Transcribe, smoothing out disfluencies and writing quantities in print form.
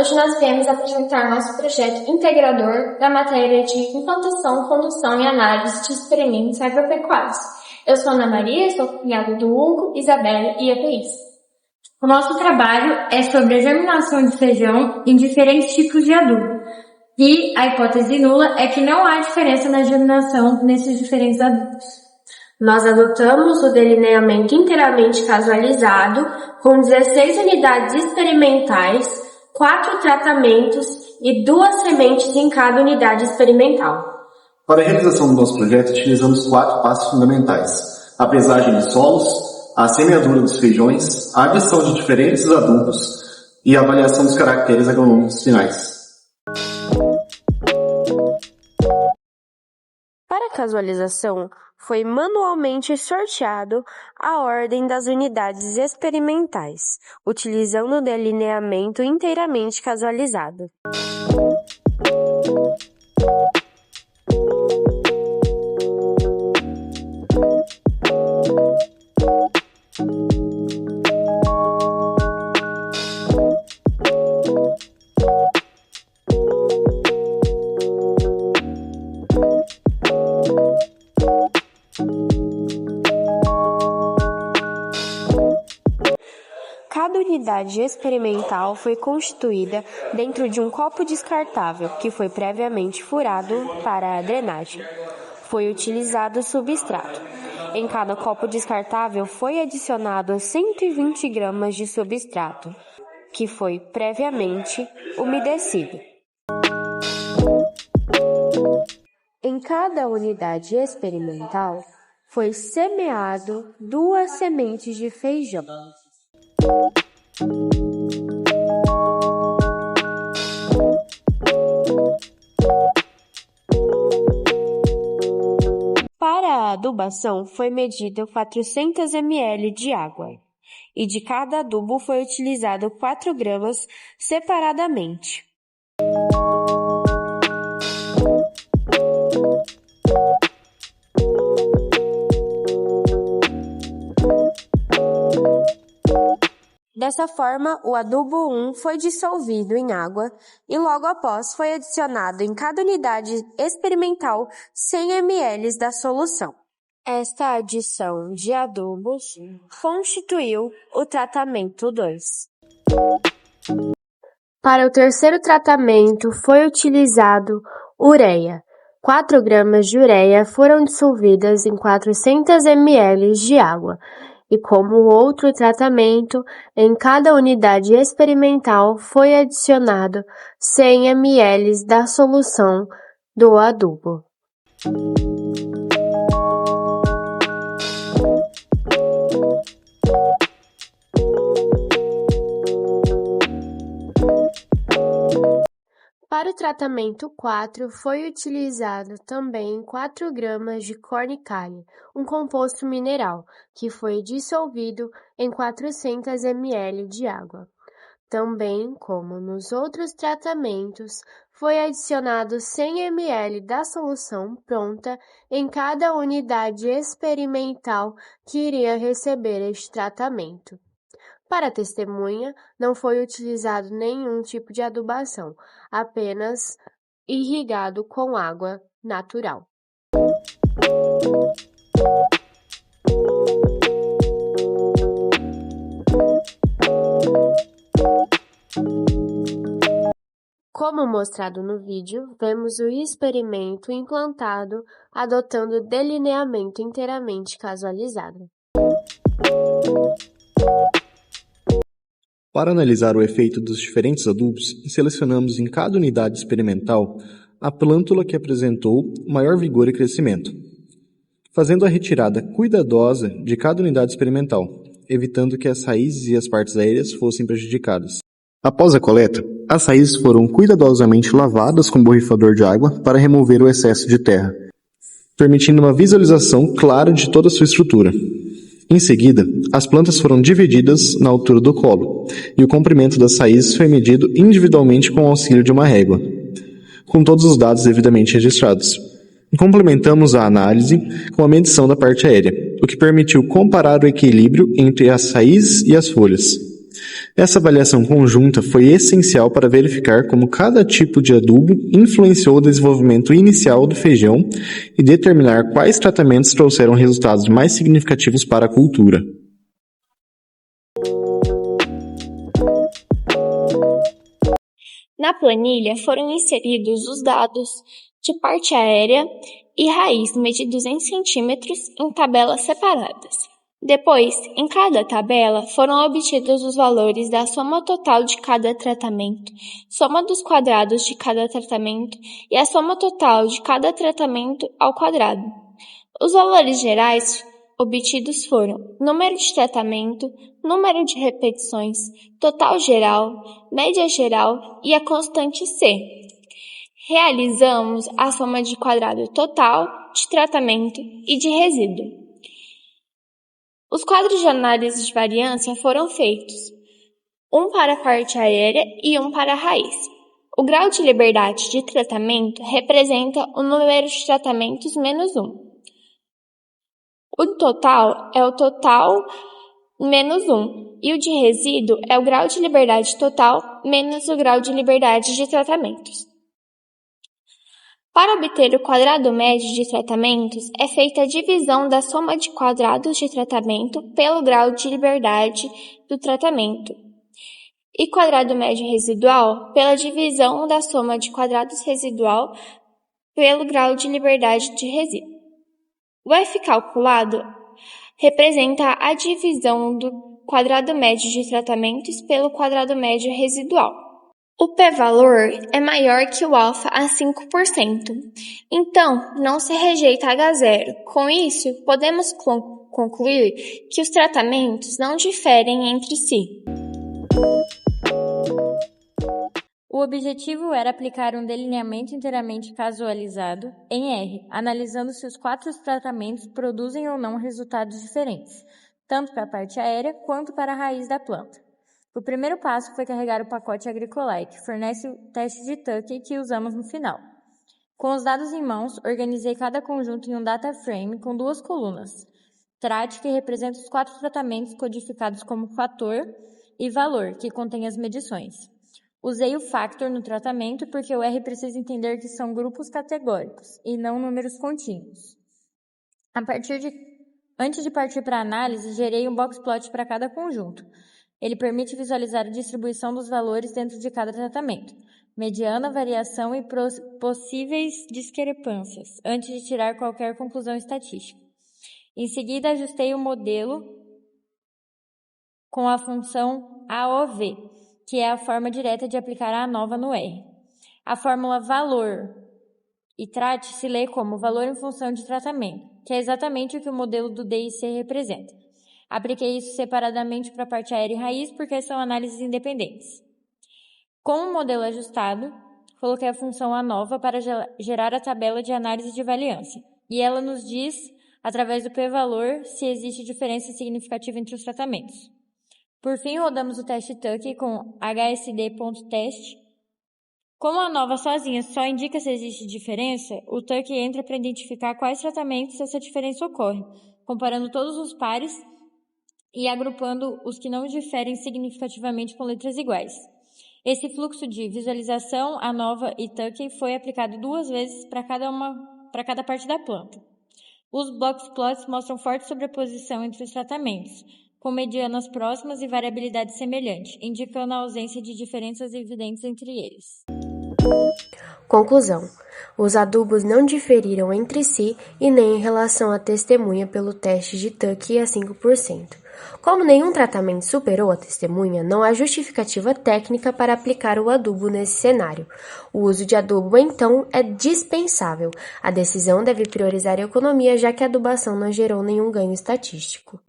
hoje nós viemos apresentar nosso projeto integrador da matéria de implantação, condução e análise de experimentos agropecuários. Eu sou Ana Maria, sou cunhada do Hugo, Isabela e a Thaís. O nosso trabalho é sobre a germinação de feijão em diferentes tipos de adubo. E a hipótese nula é que não há diferença na germinação nesses diferentes adubos. Nós adotamos o delineamento inteiramente casualizado, com 16 unidades experimentais, 4 tratamentos e 2 sementes em cada unidade experimental. Para a realização do nosso projeto, utilizamos 4 passos fundamentais: a pesagem de solos, a semeadura dos feijões, a adição de diferentes adubos e a avaliação dos caracteres agronômicos finais. Para a casualização, foi manualmente sorteado a ordem das unidades experimentais, utilizando o delineamento inteiramente casualizado. Cada unidade experimental foi constituída dentro de um copo descartável, que foi previamente furado para a drenagem. Foi utilizado substrato. Em cada copo descartável foi adicionado 120 gramas de substrato, que foi previamente umedecido. Em cada unidade experimental foi semeado 2 sementes de feijão. Para a adubação foi medido 400 ml de água e de cada adubo foi utilizado 4 gramas separadamente. Dessa forma, o adubo 1 foi dissolvido em água e logo após foi adicionado em cada unidade experimental 100 ml da solução. Esta adição de adubos constituiu o tratamento 2. Para o terceiro tratamento foi utilizado ureia. 4 gramas de ureia foram dissolvidas em 400 ml de água. E como outro tratamento, em cada unidade experimental foi adicionado 100 ml da solução do adubo. Para o tratamento 4, foi utilizado também 4 gramas de cornicalha, um composto mineral, que foi dissolvido em 400 ml de água. Também, como nos outros tratamentos, foi adicionado 100 ml da solução pronta em cada unidade experimental que iria receber este tratamento. Para a testemunha, não foi utilizado nenhum tipo de adubação, apenas irrigado com água natural. Como mostrado no vídeo, vemos o experimento implantado adotando delineamento inteiramente casualizado. Para analisar o efeito dos diferentes adubos, selecionamos em cada unidade experimental a plântula que apresentou maior vigor e crescimento, fazendo a retirada cuidadosa de cada unidade experimental, evitando que as raízes e as partes aéreas fossem prejudicadas. Após a coleta, as raízes foram cuidadosamente lavadas com borrifador de água para remover o excesso de terra, permitindo uma visualização clara de toda a sua estrutura. Em seguida, as plantas foram divididas na altura do colo, e o comprimento das raízes foi medido individualmente com o auxílio de uma régua, com todos os dados devidamente registrados. Complementamos a análise com a medição da parte aérea, o que permitiu comparar o equilíbrio entre as raízes e as folhas. Essa avaliação conjunta foi essencial para verificar como cada tipo de adubo influenciou o desenvolvimento inicial do feijão e determinar quais tratamentos trouxeram resultados mais significativos para a cultura. Na planilha foram inseridos os dados de parte aérea e raiz medidos em centímetros em tabelas separadas. Depois, em cada tabela, foram obtidos os valores da soma total de cada tratamento, soma dos quadrados de cada tratamento e a soma total de cada tratamento ao quadrado. Os valores gerais obtidos foram número de tratamento, número de repetições, total geral, média geral e a constante C. Realizamos a soma de quadrado total, de tratamento e de resíduo. Os quadros de análise de variância foram feitos, um para a parte aérea e um para a raiz. O grau de liberdade de tratamento representa o número de tratamentos menos 1. O total é o total menos 1, e o de resíduo é o grau de liberdade total menos o grau de liberdade de tratamentos. Para obter o quadrado médio de tratamentos, é feita a divisão da soma de quadrados de tratamento pelo grau de liberdade do tratamento, e quadrado médio residual pela divisão da soma de quadrados residual pelo grau de liberdade de resíduo. O F calculado representa a divisão do quadrado médio de tratamentos pelo quadrado médio residual. O p-valor é maior que o alfa a 5%, então não se rejeita H0. Com isso, podemos concluir que os tratamentos não diferem entre si. O objetivo era aplicar um delineamento inteiramente casualizado em R, analisando se os 4 tratamentos produzem ou não resultados diferentes, tanto para a parte aérea quanto para a raiz da planta. O primeiro passo foi carregar o pacote Agricolai, que fornece o teste de Tukey que usamos no final. Com os dados em mãos, organizei cada conjunto em um data frame com 2 colunas. Trate, que representa os 4 tratamentos codificados como fator, e valor, que contém as medições. Usei o factor no tratamento porque o R precisa entender que são grupos categóricos e não números contínuos. Antes de partir para a análise, gerei um boxplot para cada conjunto. Ele permite visualizar a distribuição dos valores dentro de cada tratamento, mediana, variação e possíveis discrepâncias, antes de tirar qualquer conclusão estatística. Em seguida, ajustei o modelo com a função AOV, que é a forma direta de aplicar a ANOVA no R. A fórmula valor e trate se lê como valor em função de tratamento, que é exatamente o que o modelo do DIC representa. Apliquei isso separadamente para a parte aérea e raiz porque são análises independentes. Com o modelo ajustado, coloquei a função ANOVA para gerar a tabela de análise de variância, e ela nos diz, através do p-valor, se existe diferença significativa entre os tratamentos. Por fim, rodamos o teste Tukey com hsd.test. Como a ANOVA sozinha só indica se existe diferença, o Tukey entra para identificar quais tratamentos essa diferença ocorre, comparando todos os pares e agrupando os que não diferem significativamente com letras iguais. Esse fluxo de visualização, ANOVA e Tukey foi aplicado 2 vezes para cada parte da planta. Os boxplots mostram forte sobreposição entre os tratamentos, com medianas próximas e variabilidade semelhante, indicando a ausência de diferenças evidentes entre eles. Conclusão: os adubos não diferiram entre si e nem em relação à testemunha pelo teste de Tukey a 5%. Como nenhum tratamento superou a testemunha, não há justificativa técnica para aplicar o adubo nesse cenário. O uso de adubo, então, é dispensável. A decisão deve priorizar a economia, já que a adubação não gerou nenhum ganho estatístico.